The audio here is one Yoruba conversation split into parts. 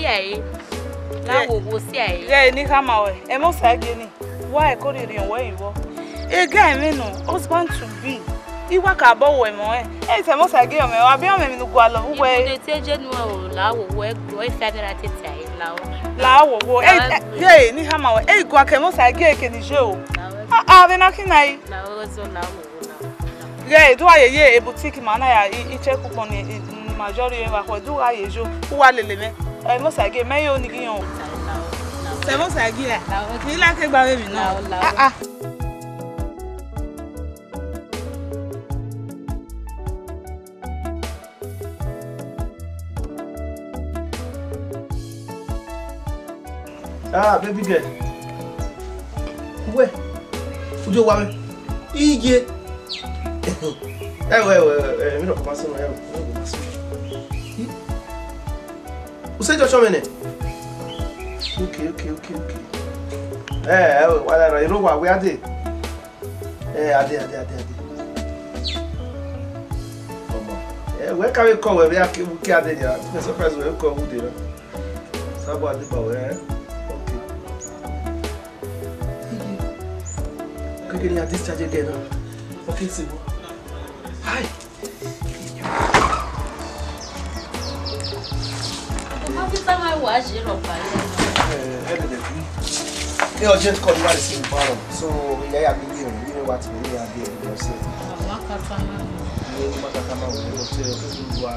see I. La wo see I. Yeah, ni kama we. E mo sa gini. Why ko ri rin where you wo. E guy me no, husband to be. Iwa ka bo we mo e. E se mo sa gini me, wa bi o me mi nu gwa lo wo e. De te je nu o la wo we gbo e fa na tete ai la wo. La wo wo. E ni kama we. E gwa ke mo sa gini ke ni je o. Ve na kinai. La wo zo la wo. Yeah, do I ye a boutique man I check upon majority of what do I use who are lele. I must I get my own gion. I must I get you like a baby now. Ah, baby girl. Where? Would you want me? Me não começa não é. Você já chamou ele? Ok. Olha, eu vou ade. Ade. Vamos. Where can we call? We are que ade já. Você faz o eu call o dele. Sabe ade bom, Ok. Que queria discharge again. Ok, sim. Hi. How is my watch you know? Eu just called my sim bottom. So, yeah, you know what we are doing. You say. Makatama. Makatama we go to wa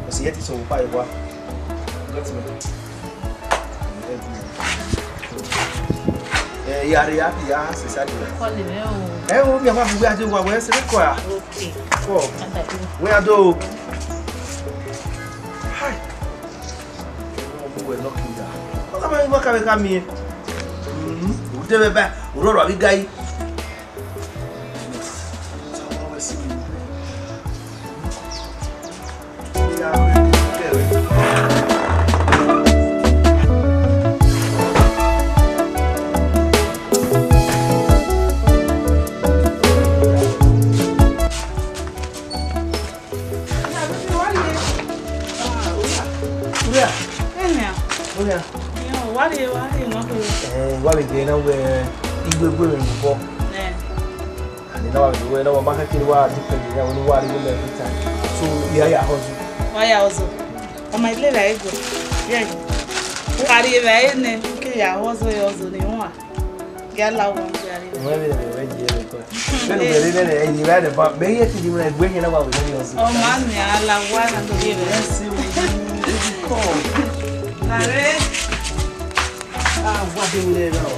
Você yeti so pai wa. Let me. Ya, c'est ça. O minha vai bugar de uau, você qual é? OK. Ó. Where do? Hi. Vamos lock da. Olha vai vai caminho. O teve bem, o roro abi gai. Now where you will before. And now we know what market you are different. You know what you will every time. So, yeah, hustle. Why also? On my little ego. Yeah. Carry a vein, okay, I was also the one. Gala won't carry. And you read about me, you were bringing about with me. Oh, man, I love one and to give it. Cool. What do you know?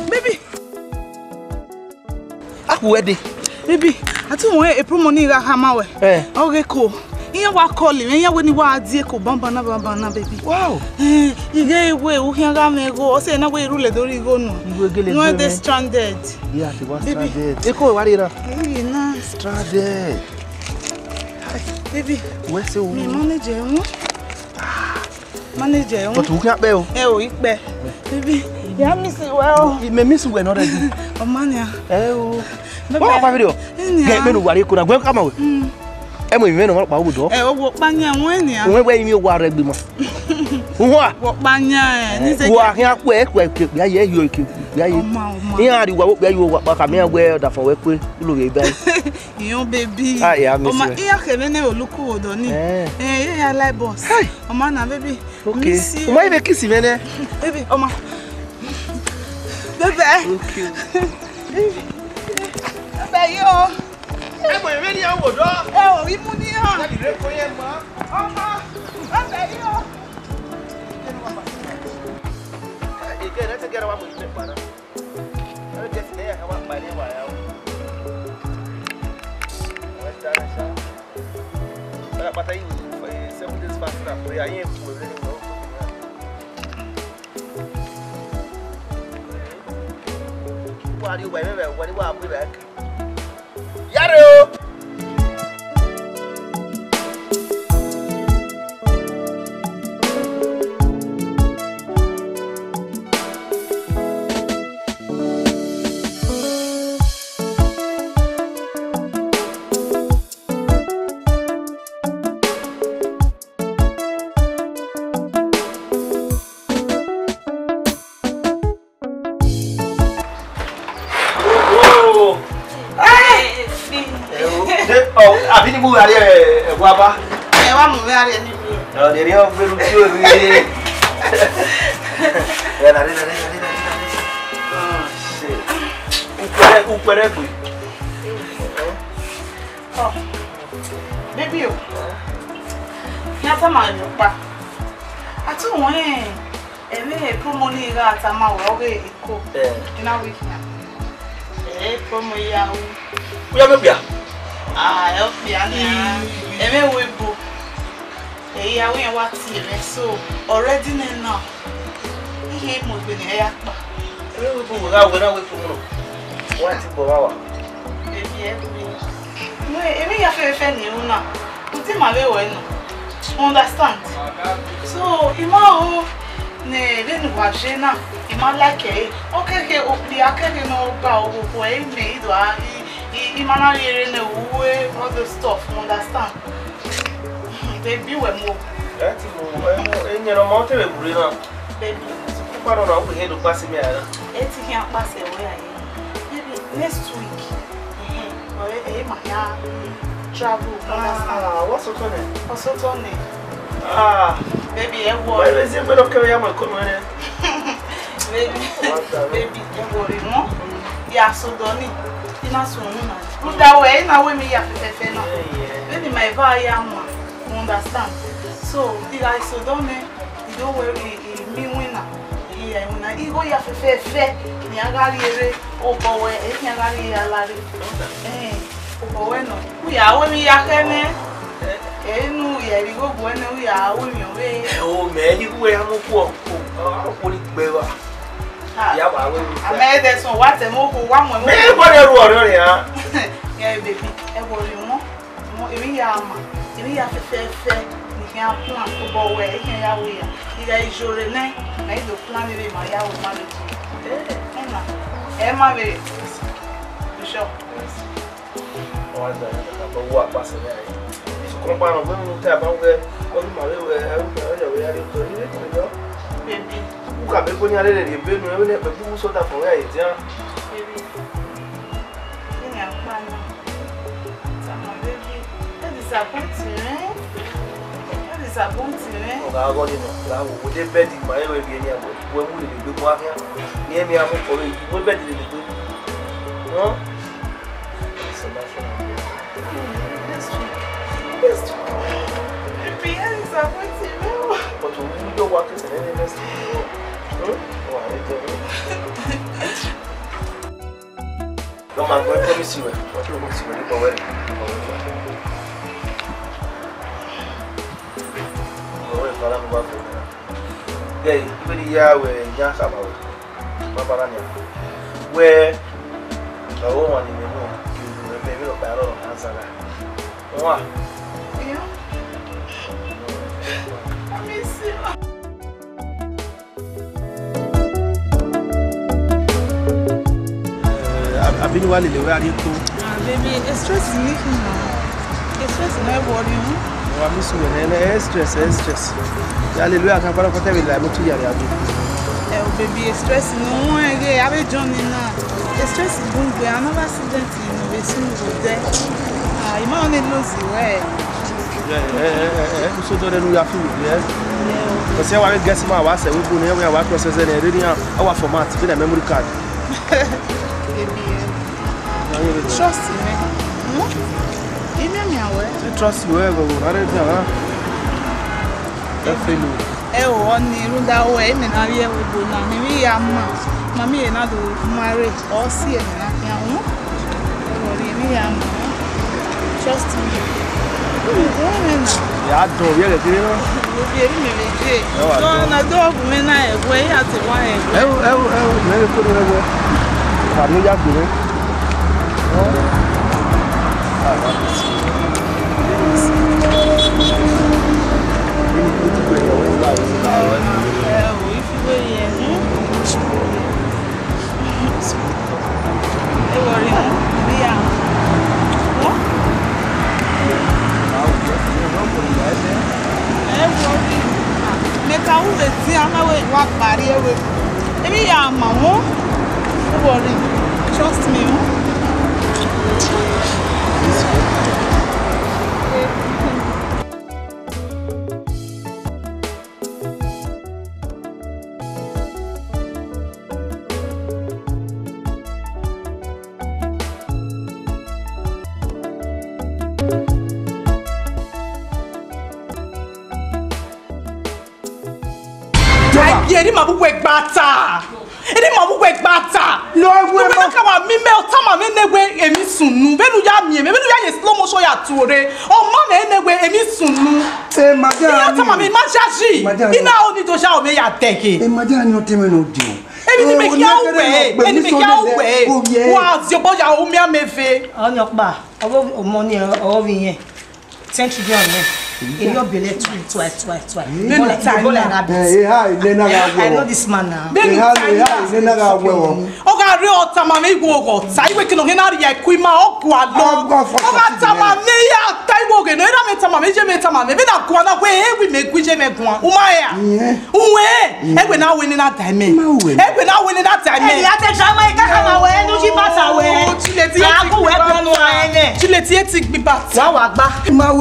Baby. Ready. Baby, I don't want a promo nigga hammer. Okay, cool. You wa calling me, you when you wa die ko bambana baby. Wow. You get away, who can go, say na we rule do go no. No they stranded. Yeah, they was stranded. Eko what ira? Na stranded. Baby, where say me manager mo? Manager mo. But who can be o? O ikpe. Baby, you miss it well. You may miss well already. Oh man ya. Oh. What video? Get me no worry ko na gbe come away. Emo mi no pa odo. Wo panya won ni a. Won we mi wo ara gbe mo. Wo panya ni se. Wo ahin apo e ku ya ye yo ki. Ya ye. Ni ari wo ya yo pa ka mi we da fo we pe lo re bai. Iyon baby. Ah yeah, miss. O ma iya kebe ne oluku odo ni. Ya like boss. O ma na baby. Okay. O ma even kiss me ne. Baby, o ma. Baby. Okay. Baby yo. Emo emi ni awo do. O wi mu ni ha. Na dire ko yen ma. Oma. Baby yo. Again, let's get our money back. I just there how much money wa ya. What's that? But I 7 days fast na pray I ain't for really no. What do you buy me? What do you want me back? Yaro! bu ari e guapa. E wa mu me ari ni bu. No, de rio veru tio ri. Ya na. Ah, shit. Upere bu. Oh. Baby yo. Ya ta ma yo pa. Ati won eme promo ni ga ata ma wo ge iko. Ina week na. Promo ya o. Uya me bia. Ah, eu bia na. Eme we bu. Ya we wa ti me so already now. Ihe mo gbe ni ya pa. Eme we bu ga we na we promo. Wa ti bo wa. Emi ya fe ni una. Nti ma be we no. Understand? So, ima o ne le nu wa je na. Ima like e. Okay, o bi akere no ba o ko e me do a ima na rere na uwe all the stuff, understand? Baby we mo. Ati mo enyero mo te we buri na. Baby. Ku pa no na o he do pass me ara. Eti ki an pass e we aye. Baby, next week. Ma ya travel, understand? What's so funny? What's so funny? Baby, I worry. Why is it better carry my come on? Baby, I worry, no? Yeah, so doni. Ina so na. That way, na we me ya fefe no. Baby, my va ya ma. Understand? So, the guy so doni, you don't worry, me winner. Yeah, when I go ya fefe, ni agari ere, o bowe, ni agari ya lari. Oh, bueno, we are when we are coming. No, yeah, we go when we are women. Oh, man, you wear a poor. Oh, what it be? Yeah, I made this one. What a move, one more. Yeah, baby, I worry more. If we have a fair, we can't plan to go away. Here we are. Here is your name. I do plan with my young marriage. Emma, you sure? What passing there? It's compound women tap on where all my baby. Who can be going out of the bedroom? But who saw that for where it's young? Baby, disappointing. I got it. Would they bet in my way? When will you do more here? Near me, I'm for you. What bet did you do? No? But we don't work as an enemy. No, I'm going to promise you. What you want to do for wedding? Yeah, even the year where Yanka where the woman in the room, you maybe look at all answer that. What? I miss you. I've been one in the way I did too. Baby, it's stress in me now. It's stress in my body. I miss you and stress. Hallelujah, I can't follow what I will like to hear. Baby, it's stress in no one again. I will join in now. The stress is going to another accident in the soon go there. You might only lose the way. So don't know your food, yes? Because I will guess my was a weapon here. We are processing a reading our format with a memory card. Trust me. Trust you ever. On the Runda way, and I will go now. Maybe I'm Mammy and I do marriage or see it. Trust me. Yeah, I don't really know. So, I dog when I way at the wine. Very good. I'm not doing it. Trust me. bien, il m'a beaucoup bata. Ele mabu we gbata. No we ma ka wa mi me o tama me ne we emi sunu. Be nu ya mi, be nu ya ye slow motion ya tuore. O ma me ne we emi sunu. Eh madam. Ya tama me ma jaji. Ina oni to sha o me ya teke. Eh madam ni o teme no di o. Emi ni me kia we. Emi me kia we. Wa ti o bo ya o mi amefe. Onyo pa. Owo money o vi yen. 10 trillion yen. In your belly, twice. I know this man now. Oga real tamame go. Sai we kino hena ri equima ogwa lo. Oga tamame ya taiwo ge no era me tamame be na kwa na we me gwije me kwa. Umaya. Uwe. Egbe na we ni na time. Egbe na we ni na time. E ya te drama e kaka ma we no ji bata we. Ya go we kwa no ene. Chileti eti gbi bata. Wa gba.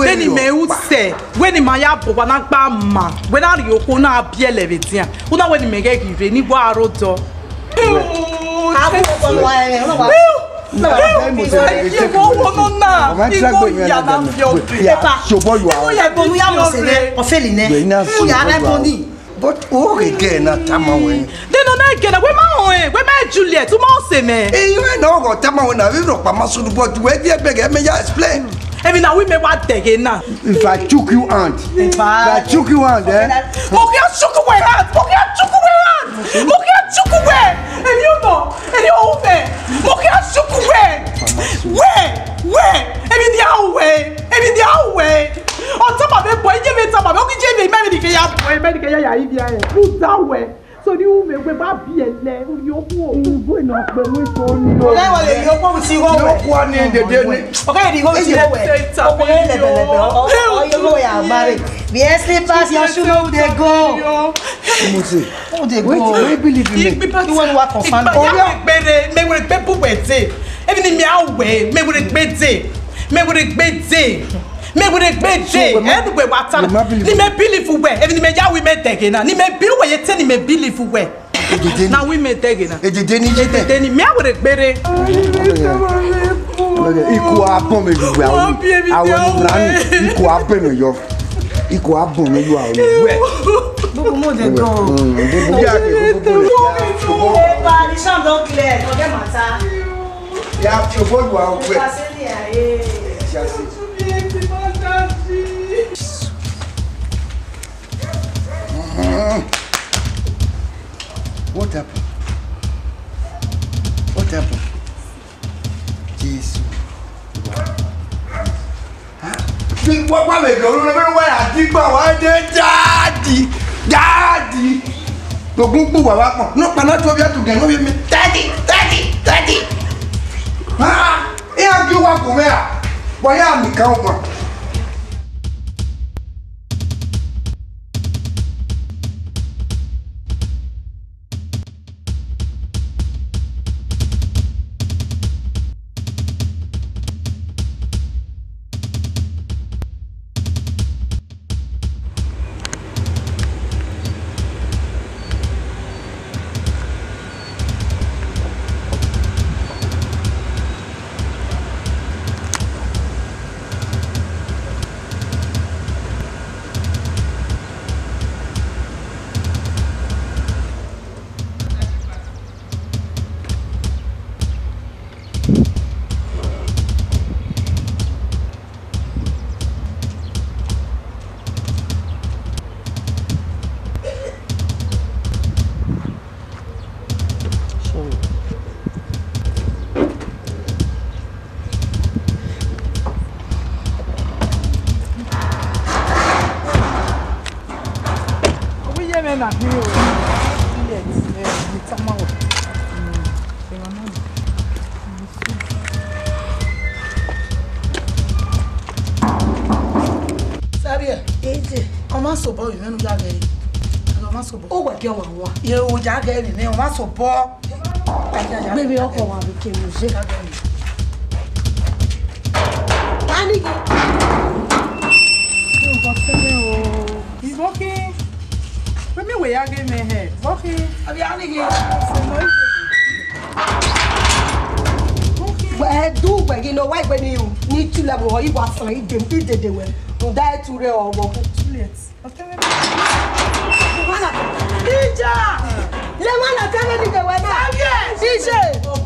Beni me u se. When ma ya bo na gba ma. When ari oko na biele vetia. Una when me ge give ni bo arodo. Abu ko no ene. But oh again na tama we. They no na again. We ma Juliet. Tu ma se me. Eh you know go tama we na we ro pa maso but we dey beg me ya explain. Even now we may want to get now. If I took you hand, if I took you hand, Mokia took away hand. Mokia took away hand. Mokia took away. And you know, and you over. Mokia took away. Where? Every the way. On top of it, boy, you may talk about okay, maybe who's that way? So you may be happy and let you go. You not be with only. Okay, you go see what one in the day. Okay, you go see what yes, slippers, your shoe, no, they go. Oh, they go. Wait, believe in me. You want to work on fun? Oh, yeah, me with people wait. Even me away, me with bete. Me with bete. Anyway, what ni me believe we. Even me ya we me take na. Ni me believe we yete ni me believe we. Now we me take na. Ejide ni me awere gbere. Iku abon me ju awon nan iku abon me yo. Iku abon me yo awon. Bubu mo dey go. Bubu ya ke bubu. The sound don clear. Forget matter. Ya chobo lu awon we. What happened? Jesus. What we go? Remember when I dig my wife? Daddy. The group wa no cannot to get no me. Daddy. Ah, e a ju wa ko me a. Boy am mi kan mo. Baby, I'll come out with you. Panic. He's walking. Let me wait again, my head. Walking. Are you again? Well, do but you know why when you need to level or you was like them did they were die to real or walk. Let's. Okay. Ija. Le mana tele ni ke wena. Ije.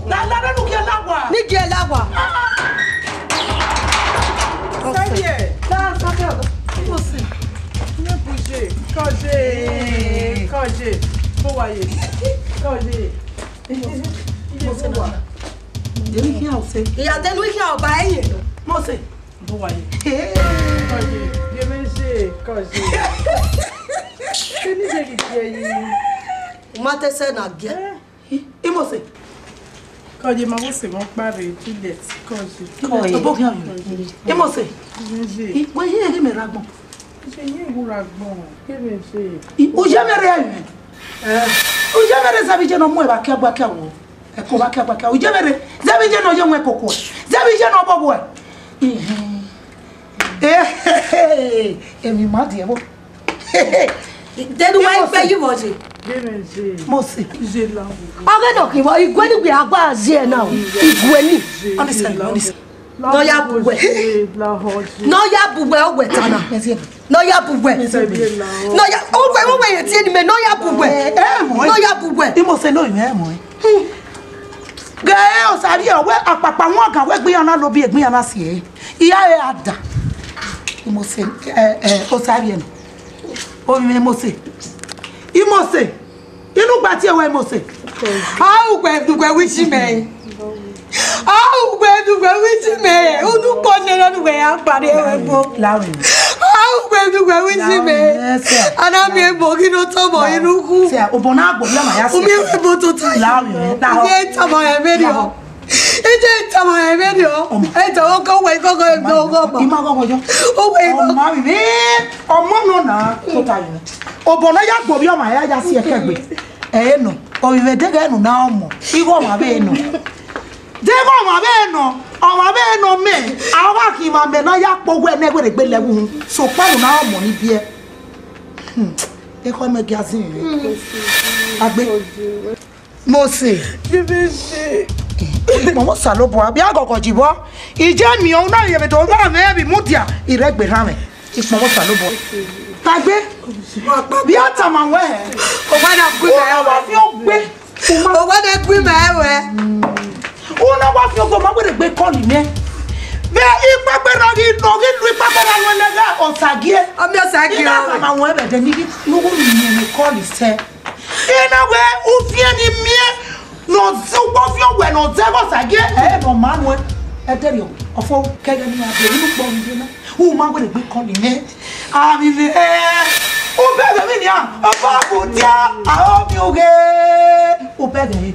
La no ke lagwa. Ni ke lagwa. Sabie. La sabie. Você. Ne bouger. Congé. Voyez. Congé. Você não. Ele que alce. E até no que ao baie. Você. Voyez. Congé. Congé. Que ni je qui aí. Mate se na ge. E você? Congé, mas você vão parar de desse. Congé. Congé. E você? E você ele me ragbon. O jamere aí. O jamere sabe je no mo ba ka wo. E ko ba ka o jamere sabe je no je mo kokko. Sabe je no bobo mi ma die bo. Denu wa pe yi mo se. Mo se je la. Oge no ki wo igwe ni gbe agba zie na o. Igwe ni. Honestly. No ya bugwe. No ya bugwe ogwe tana. No ya bugwe. No ya ogwe ye ti ni me no ya bugwe. No ya bugwe. Imo se no yin mo. Ge o sari o we apapa won kan we gbe yana lo bi egbin yana si e. Iya e ada. Imo se o sari e no. O mi mo se. Imo se. Inu gba ti e we mo se. Ah ugwe wichi me. Ah ugwe wichi me. Udu ko ne no we apare we bo. Lawe. Ugwe wichi me. Ana mi e bo ki no to mo iruku. Se o bona agbo ya ma ya se. O mi e bo to ta. Lawe. Ije ta mo e me dio. Ije ta mo e me dio. E to o ko we ko go. Ima go yo. O we O ma mi be. O mo no na to ta yo. O bona ya gbo bi o ma ya se e kegbe. E no. O iwe de ga no na omo. Igo ma be no. Dego ma be no. O ma be no me. Awa ki ma be na ya pogo e negwe gbe lewu. So pa no na omo ni bi e. E ko me gazin. Agbe. Mo se. Mo salo bo abi agogo jibo. Ije mi o na ye be to ba me bi mudia iregbe ha me. Ipo mo salo bo. Tagbe. Bi ata ma we. O wa na gbe me wa fi o gbe. O wa na gbe me we. Una wa fi ogo ma we gbe call mi. Be ipa gbe na gi no gi lu ipa gbe na lo lega o sagie. O mi o sagie. Ina ma won e be de ni no go mi call se. Ina we u fi ni mie no zo gbo fi o we no ze go sagie e no manu e tell you ofo kege ni ade ni gbo mi na. U ma we gbe call mi. Ami le o be mi ni a o ba bu dia a o mi oge o be de.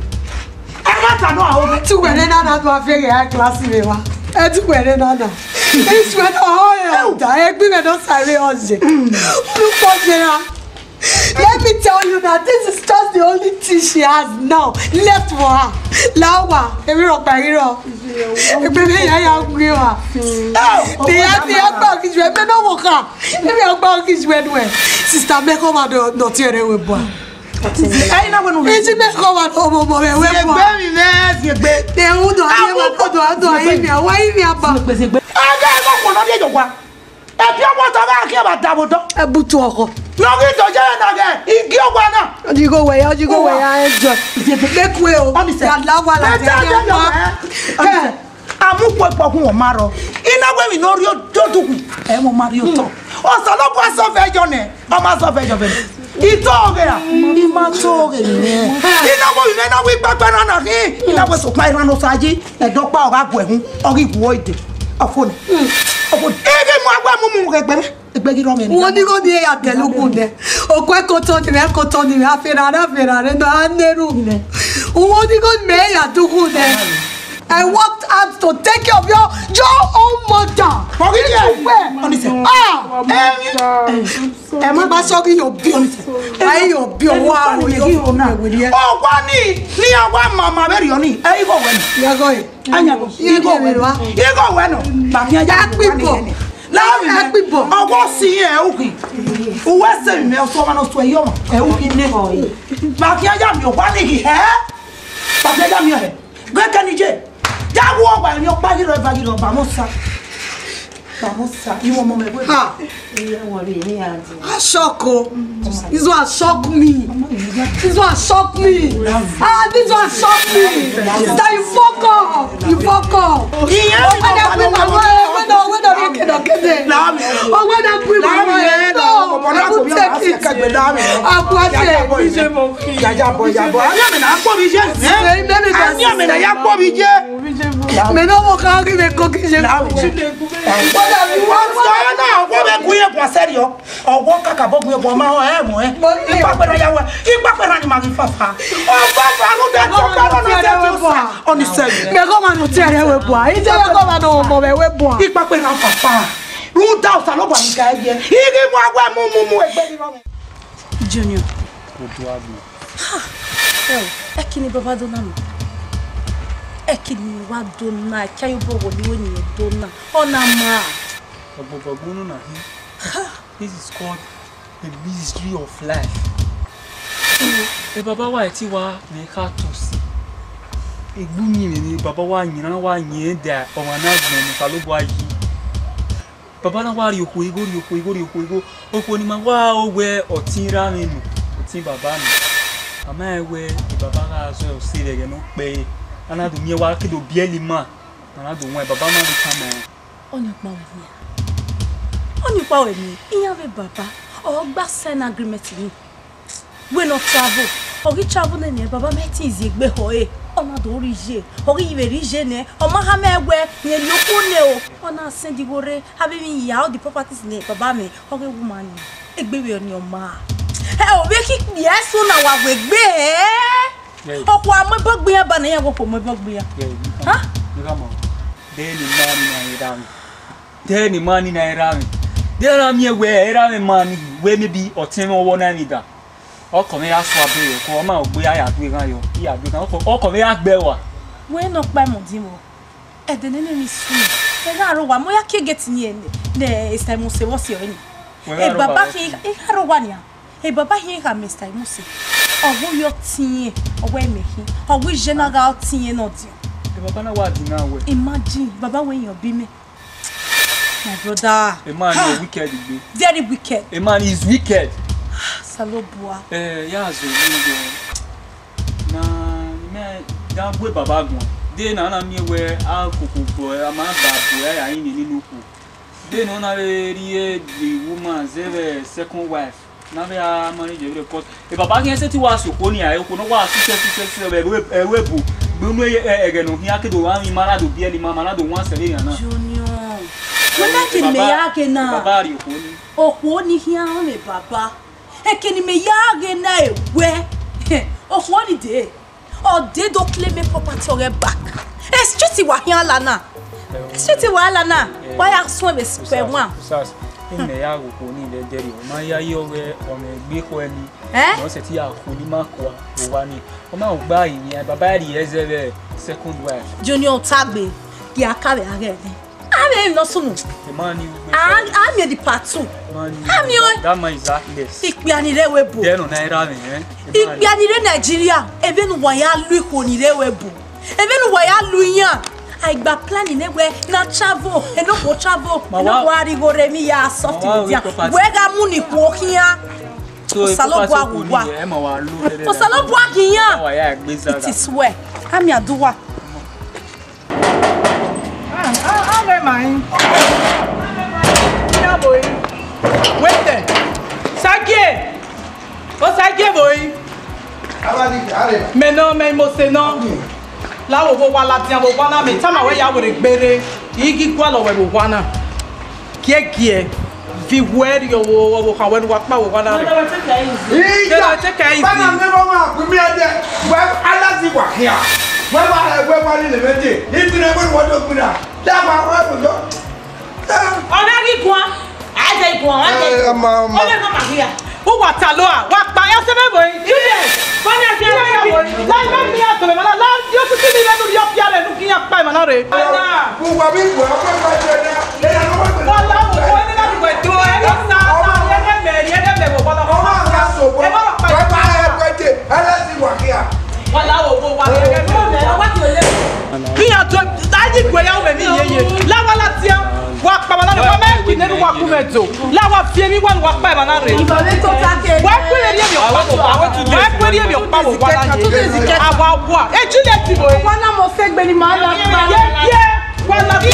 Amata no a o be Tu were na to afere ya class me wa. E tu were na. It's when oh yeah. E gbe me don sare oje. Lu po jera. Let me tell you that this is just the only thing she has now left for her. Lawa, emi ro pariro. Egbe me ya gbe wa. They are back is we no work. Emi agba is we. Sister me come out no tiere we bo. Ai na we no. Iji me come out omo mo we bo. Egbe mi me egbe. They would do I me why me aba. Aga e mo ko no de jogwa. E bi omo to ga ki ba dabo to. E butu oko. Lórí ìtọ́jẹ́ ẹ̀ náà gẹ̀ igi ọgbà náà. Ojigo we ya enjoy. Make way o. Lawa la te ya. Amúpọ̀ ìpọ̀kun wọn máa rọ. Iná wẹ̀mí lórí òdòdókù. Ẹ mo máa rí òtọ̀. Ọ̀sán ló bọ́ sọ́fẹ̀ẹ́jọ nẹ̀. Ọmọ sọ́fẹ̀ẹ́jọ bẹ̀rẹ̀. Ìtọ́ ọ̀gẹ̀ à. Ìmá tó ọ̀gẹ̀ nìyẹn. Iná wẹ̀mí náà wí gbàgbẹ́ náà kí. Iná wẹ̀ sọ̀pá ìrànà sáájí. Ẹ̀dọ́gba ọ̀gá àgbọ̀ ẹ̀hún. Ọ̀gá ìwọ̀ ìdè. Ọ̀fọ̀nì. Ege mu agbá mú gẹ̀gbẹ́ mi. Egbegi ro me ni. Wọ́n ní ko di ya telugun de. Oko e ko to ni me afirare no aneru ne. Wọ́n ní ko me ya tuku de. I worked hard to take care of your own mother. Forgive me. Onise. Ẹ má bá sọ ki yo bi onise. Ai yo bi o wa o yo na we die. O kwa ni awa mama be ri oni. E go we ni. Ya go e. Anya go. Ye go we wa. Ye go we no. Ba mi aja pipo. La pipo. Owo si e uki. Uwe se mi o so ma no so e yo mo. E uki ne. Ba ki aja mi o kwa ni ki he. Ba ki aja mi he. Gbe kan ni je. Jawo ogba ni o pa ki ro ba mo sa. Mamusa, you want me? Ha! I shock you. This one shock me. This one shock me. Ah, this one shock me. That you fuck up. You fuck up. Mais non, mon frère, il est coquille. Je Junior. É que nem baba dona. É que nem wa dona, que aí o povo do ni dona. Ona ma. This is called the mystery of life. Baba wa ti wa me ka to si. Egbu mi ni baba wa nyina wa nye da o ma na gbon ni falobo ayi. Baba na wa ri oko igo. Oko ni ma wa o we otinra mi nu. Otin baba mi. Ama ewe baba ga so si le no pe. Ana do mi wa ke do bieli ma. Ana do won baba ma do kama. Only power me. In have baba or gba sign agreement ni. We no travel. Ori travel ne baba me ti izegbe ho e. Ona do rije. Ori iwe rije ne. O ma ha mewe ni loko ne o. Ona send the gore have me ya all the properties ne baba me. Ori woman ni. Egbe we oni o ma. O be ki yes una wa we gbe. Opo amebogbe ya ba na ya wo mebogbe ya. Ha? Ngamo. Deni mani na irami. There am here where irami mani we me bi otin owo na mi da. Oko me aso abere ko o ma ogbe aya gbe kan yo. Iya gbe kan oko me agbe wa. We no pa mo di mo. E de nene mi su. E ga ro wa mo ya ke get ni ene. Ne estai mo se wo se oni. E baba ki e ga ro wa ni a. E baba hi ga me estai mo se. Owo yo tin, owo emehi. Owo general tin no di. Baba na wa di na we. Imagine baba when you be me. My brother. A man is wicked. Very wicked. A man is wicked. Salobua. Yeah, so na me da gbe baba gun. De na mi we akukupo a ma ba bo ya yin ni nuku. De no na ri the woman the second wife. Na be a manage the court. E baba kin se ti wa soko ni ayo ko no wa su ewebu. Bunu ege no hia ke do wa mi mara do bieli mama na do wan sele yana. Junior. Wala ke me ya ke na. Baba ri ko ni. Okwo ni hia me baba. E ke ni me ya ke na ewe. Okwo ni de. O de do claim me property ore back. E street wa hia la na. Street wa la na. Why ya so be spare one. Me ya ko ni le deri o ma ya yo we o me gbe ko eni. No se ti ya ko ni ma ko wa ni. O ma gba yin baba ri ezebe second wife. Junior Tagbe ki akabe are ni. Ame no sunu. The man you Ame the part 2. Ame that man is heartless. Ikpianire webo. Then on naira me Ikpianire Nigeria ebe nu wa ya lu ikonire webo. Ebe nu wa ya lu yan. I gba plan ni we na travel e no go travel. No worry go remi ya soft dia. We ga mu ni ko kian. So Salobua wa. E ma wa lu. O Salobua kian. Wa ya gbeza. It is where. Ame aduwa. Mine. Yeah, boy. Wait there. Sagie. Oh, Sagie, boy. Mais non, mais moi, c'est non. Là, on va voir la tienne, on va voir la mais ça m'a ouais, y'a vous repérer. Il dit quoi, là, on va voir là. Qui est? Viwere yo wo kan wen wa pa wo wa la re. Ija te kai. Bana me mo ma ku mi ade. We ala si wa hia. We wa ni le meje. Ibi na mo wo do guna. Da ma wa bo do. Ona ri kwa. Aje kwa, aje. Mama. Ona ka ma hia. Wo wa ta lo a, wa pa ya se me boy. Bana fi ala ya boy. La me mi ya to me la yo ku ti ni le no yo pia le nu ki ya pa ma na re. Ana. Ku wa bi ku o pa je na. Le na no wa. Wa la wo ko ni la ku do e ni sa ta ye de me wo ba la. O ma ga so bo. Wa pa e ko je. Ala si wa hia. Wa la wo bo wa ye de me wa ti o le. Ki ya to daji gbe ya o me mi yeye. La wa la ti wa pa ma na nenu wa kumeto. La wa fie mi wa wa pa ba na re. Iba me to take. Wa kwere mi o pa wo. Wa kwere mi o pa wo wa na ye. Awa wa. E Juliet bo. Wa na mo se gbe ni ma la. Ye. Wa na bi.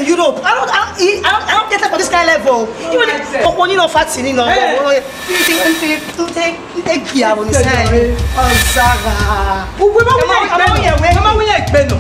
Europe. I don't get up for this kind of level. Even if when you know fat sitting on, take care on this side. Oh, Sarah. Mama, we like Beno.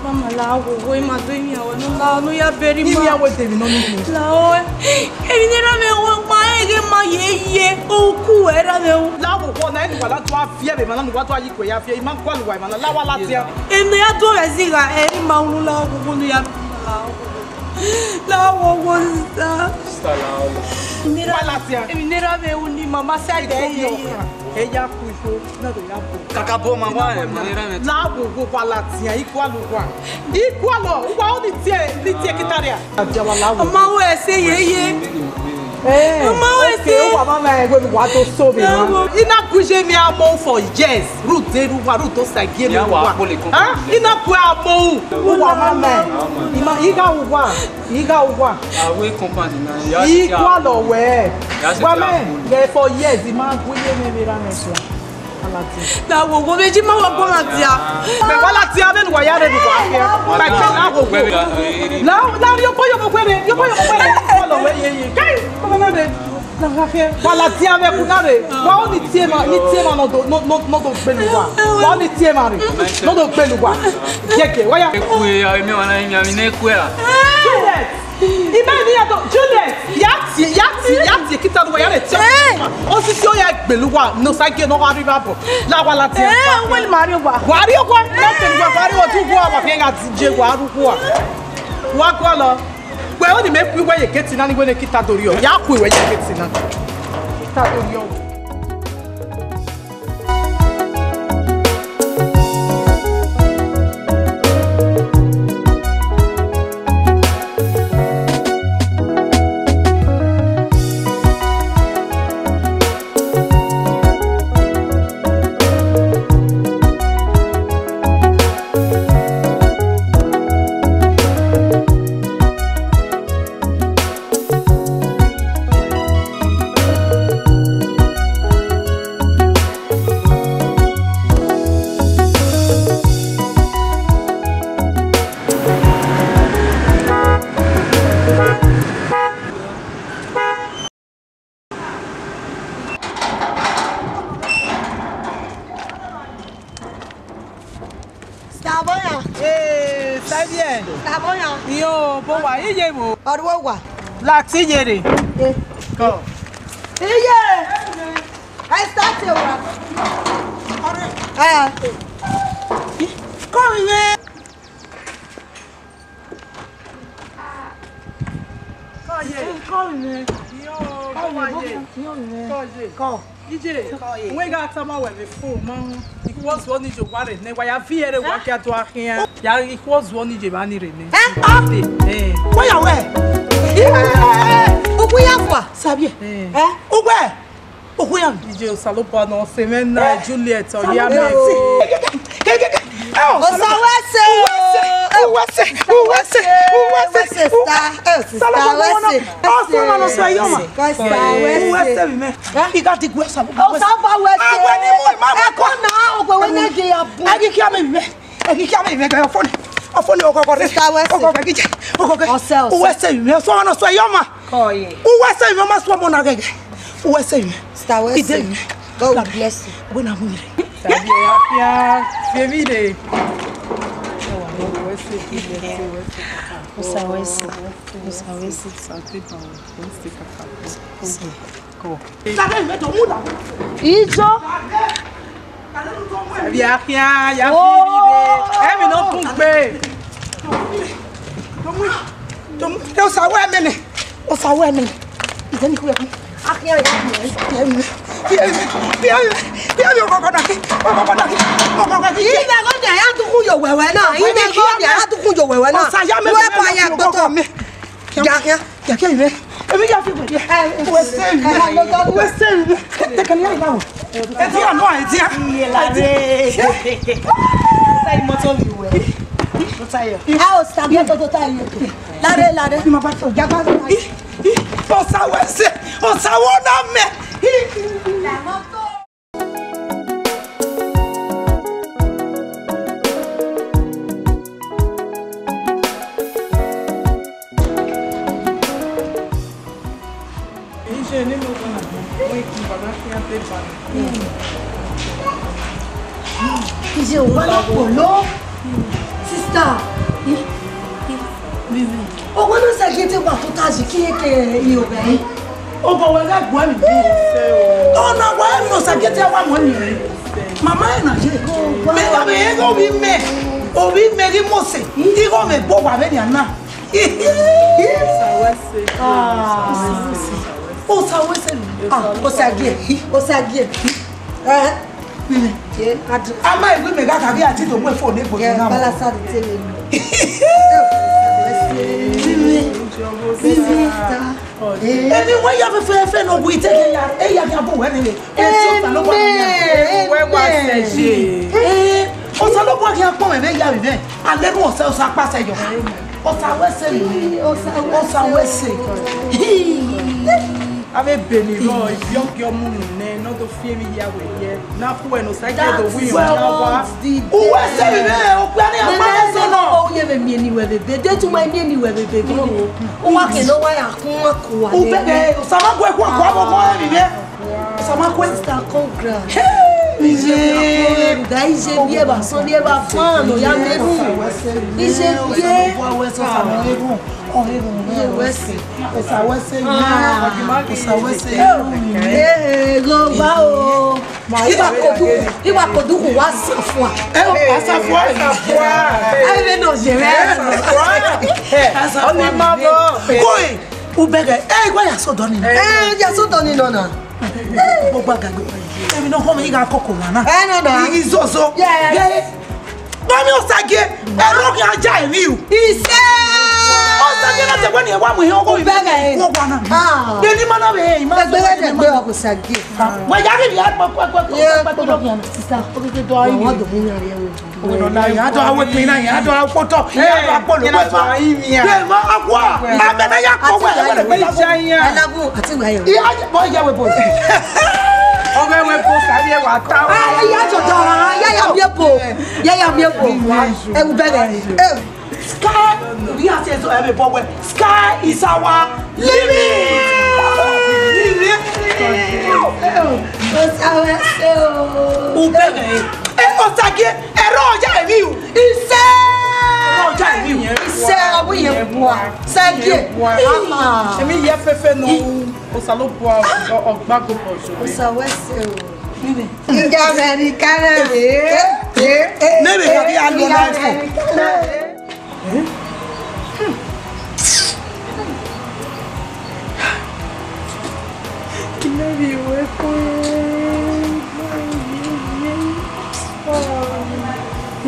Mama la wo e ma do mi awon no ya very ma. Ni ya wo David no ni. La o e ni ra me wo ma e ma ye o ku era me o. La wo ko na ni wala to afia be mana no wa to ayi ko ya afia i man kwal wa mana la wala tia. E no ya do reziga e ma unu la wo no ya. La wo sta. Sta la. Ni ra me o ni mama sai de Ella puso na do ya bo. Kakabo mama La wo go wala tia equal wa. Equal o wa o ni tie kitaria. Mama wo e se ye. Mama wo e se. Mama e go wa to so be ma. Ina kuje mi amo for years. Root zeru wa root to sagie mi wa. Ah, ina ku amo. Wa mama. Ima iga wa. Awe company na ya. Equal o we. Wa me there for years ima kuye mi ra me so. La wo go meji ma wa bon atia. Me wala tia be wa ya re du wa afia. Ba ke na go go. La yo po mo kwere. Follow we ye. Kai, ko na de. La afia. Wala tia be ku na re. Wa o ni tie ma no do pelu wa. Wa o ni tie ma re. No do pelu wa. Keke, wa ya. Ku ya mi wana mi na ku ya. Imani ya do Juliet. Yati kita do ya re tia. O si o ya gbelu wa no sage no wa river bo. La wala tia. Well Mario ba. Wa ri o kwa. Na te wa wa ri o tu wa wa fe nga ti je wa ru kwa. Wa kwa lo. We o ni me ku we ye keti na ni we ne kita dori o. Ya ku we ye keti na. Kita dori o. Láti yere. Go. Iye. I start to work. Come here. Come here. Come. Ije. We got some away before, man. It was one ije ware. Ne wa ya fi ere wa ki ato ahin. Ya it was one ije ba ni re ne. Where you where? Oguyafwa, sabie. Ogwe. Oguyam. Ije salopa no semena Juliet o ya me. Osawese. God bless you. When I'm hungry. Ave beniro young moon not to fear me here with here. Now when no say the win now who was say o plan am no o ye me anywhere baby dey to my anywhere baby o wa ke no wa ya kun akwa o bebe o sama ko ekwa kwa mo mi be o sama ko sta congra Daije bien ba son bien ba fan no ya meru ije bien go ba o ma iba kodu wa safwa safwa ave no jere safwa oni mabo koi ubege gwa ya so doni no na gbogbo agagbe emi no home iga koko na no izozo mami osage ero ki aja emi o ise osage na te kwani e wa mu he ogo ibe ko gba na de ni mana be ma gbe o sage we ja ri ya pa sister o ke do ayi wa do mi na re o no na ya do awe pin na ya do apoto ya do apolo we ma de ma akwa abena ya ko we alabu ati gba yo boy ja we boy Oge we po sabi e wa ta. Ya jojo ya mi epo. E u bere. Sky, we are saying so every boy. Sky is our limit. O bere. Osage, ero oja emi o. Ise. Oja emi o. Ise obo ye bua. Sage. Emi ye fefe no. Osalopo ogbago pojo. Osawese o. Inga Americana Maybe can you handle life? Maybe we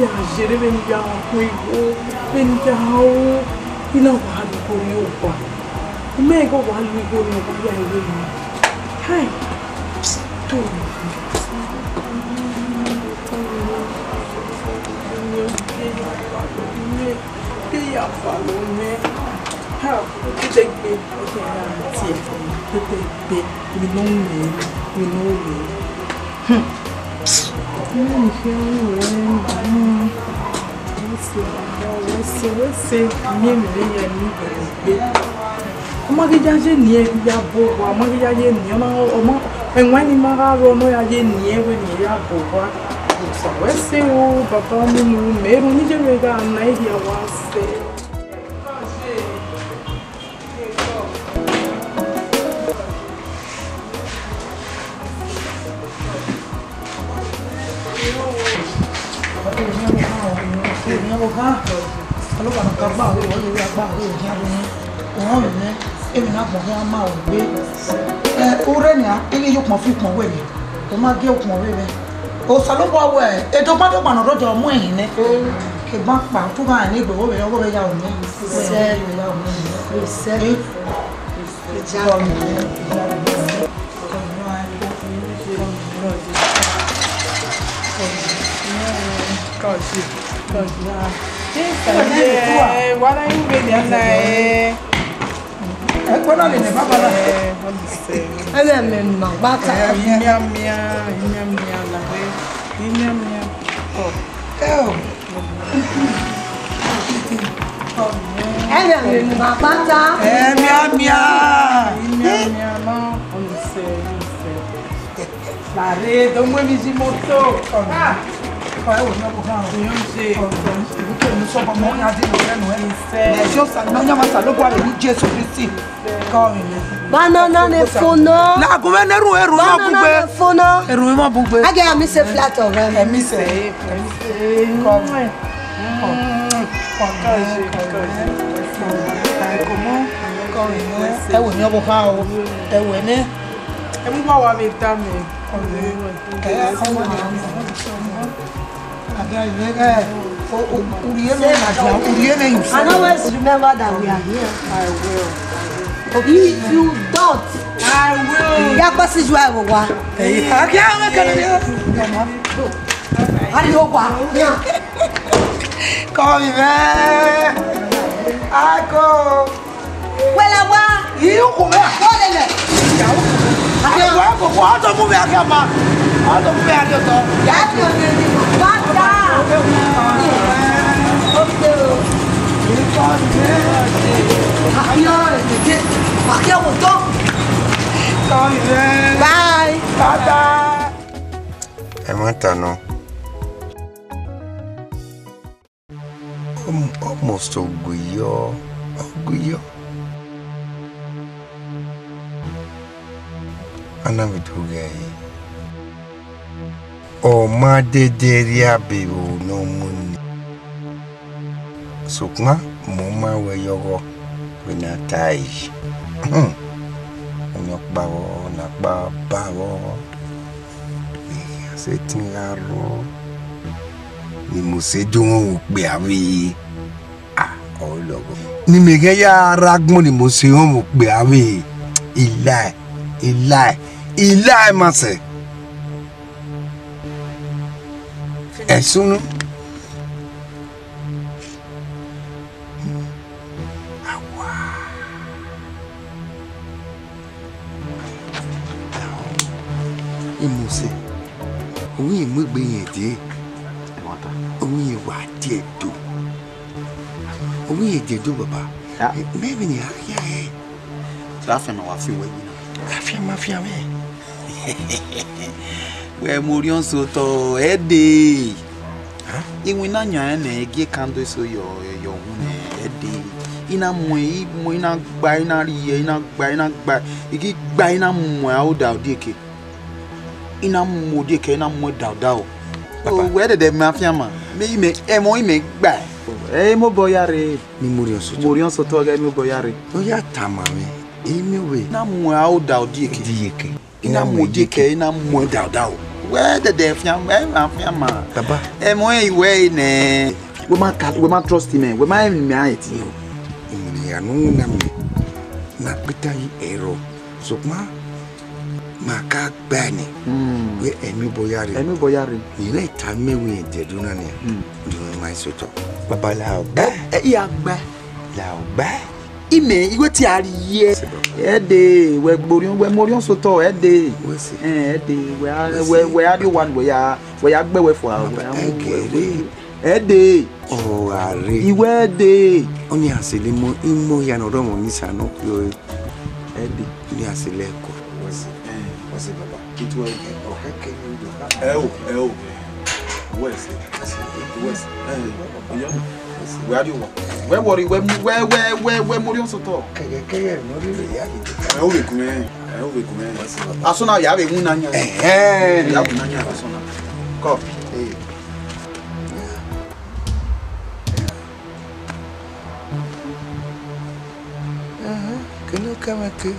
ya jere benja kuigo benja o ina wa ko yo pa me go wa lu go no ko ya ile ni hai to Salome. How did they be? We know me. We know me. Ọmọdéjáde ní ẹbí ya bọ̀ wá ọmọdéjáde ní ọmọ ẹ̀wọ̀n ẹni máa rọ ọmọ yáde ní ẹwẹ́ ní ya bọ̀ wá òṣàwẹ́sẹ̀ o bàbá mímu mẹ́rù níjẹ̀rẹ̀ gà náà ẹ̀dí àwọn àṣẹ. O salobo we e to pa to pa no rojo mu ehin ne ke ba pa to ba ni gbo we owo be ya o ni se ya o ni se ja o ni Wala yube ni ana Kono le ne baba la Ele me ma bata mia la re mia Ele me ma bata mia no on se la re do mo mi ji moto ah pa e wo na ko ha o yo se ko ni so pa mo ya di lo lenu e e so sa na nya ma sa lo kwa le ni Jesu Kristi ko mi Banana ne fono na ko me neru eru ma bugbe fono eru ma bugbe Age ya mi se flat of them e mi se ko me ẹ wò ní ọbọ ha o ẹ wò ní. ẹ mú bá wa mi dá mi. And always remember that we are here. I will. If you don't, I will. ya pasi ju awo wa. Ari o wa. Come here. Ako. Wela wa. Iyo ko me. Wole le. Ako ko ko auto move akama. Auto move akoto. Ya ti o ni bata. Bye. Tata. Ematano. Almost oguyo. Anavitugai. O ma de deria bibu no muni. Sukma moma we yogo wina tai. Nakba bawo. Se tingaro. Ni musedungu gbe awi. Ah, o logo. Ni mege ya ragmo ni museum gbe awi. Ilai mase. Esunu. Imuse. Owi mu gbe yen die. Owi wa die do. Owi je do baba. Maybe ni ya e. Trafe ma wa fi we ni. Mafia me. We morion so to ede. Iwina nya na ege kando so yo hu na ede. Ina mo ina gba ina ri ina gba igi gba ina mo a da odieke. Ina mo odieke ina mo da o. Oh, where the mafia ma? Me gba. Mo boyare. Ni morion so to ga mo boyare. O ya tama me. Anyway, na mo a da odieke. Ina mo odieke ina mo da o. Where the mafia ma? Baba. Mo iwe ne. We ma trust him. We ma me ayeti. Ya no na me. Na pita yi ero. So maka bani. We emi boyare. Ni le ta me we de do na ne. Do my soto. Baba la o. Ya gba. La ba. Ime iwe ti ariye. Ede we morion soto ede. Ede we are the one we are gbewe for our. Ede. Oh, are. Iwe ede. Oni asele mo imo ya no romo ni sano yo. Ede ni asele ko. What's it baba? It was okay. Where's it? Where are you? Where worry? Where morion soto? Keye no ri ya ni. I will come. Asona ya be mu nanya. Ya bu nanya asona. Come. Keno kama ke.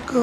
Go.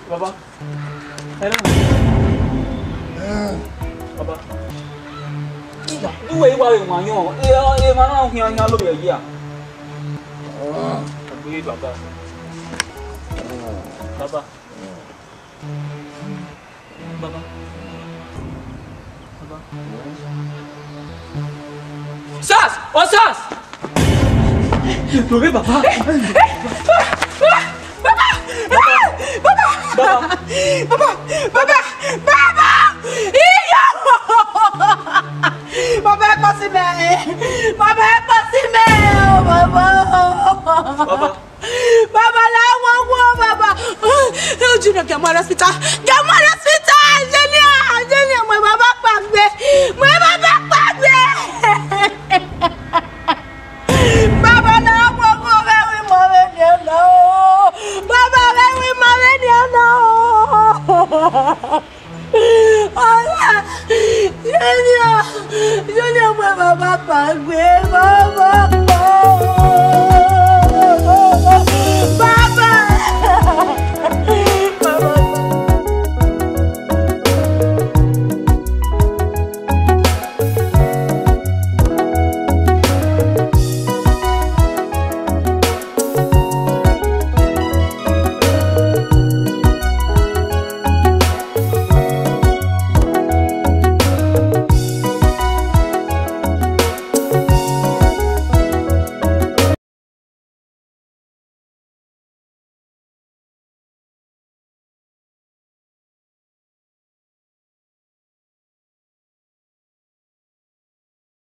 Baba. Hello. Baba. Duwe iwa e wanyo. E mana hian lo be yi a. Abi baba. Baba. Baba. Baba. Sas! O sas! Duwe baba. Baba! Iya! Baba é pas si bem! Baba! Baba lá, baba! Eu juro que amor hospital! Genia! Mãe baba pagbe! Baba lá, vai morrer não! Baba vai morrer não! Olha! Genia, mãe baba pagbe!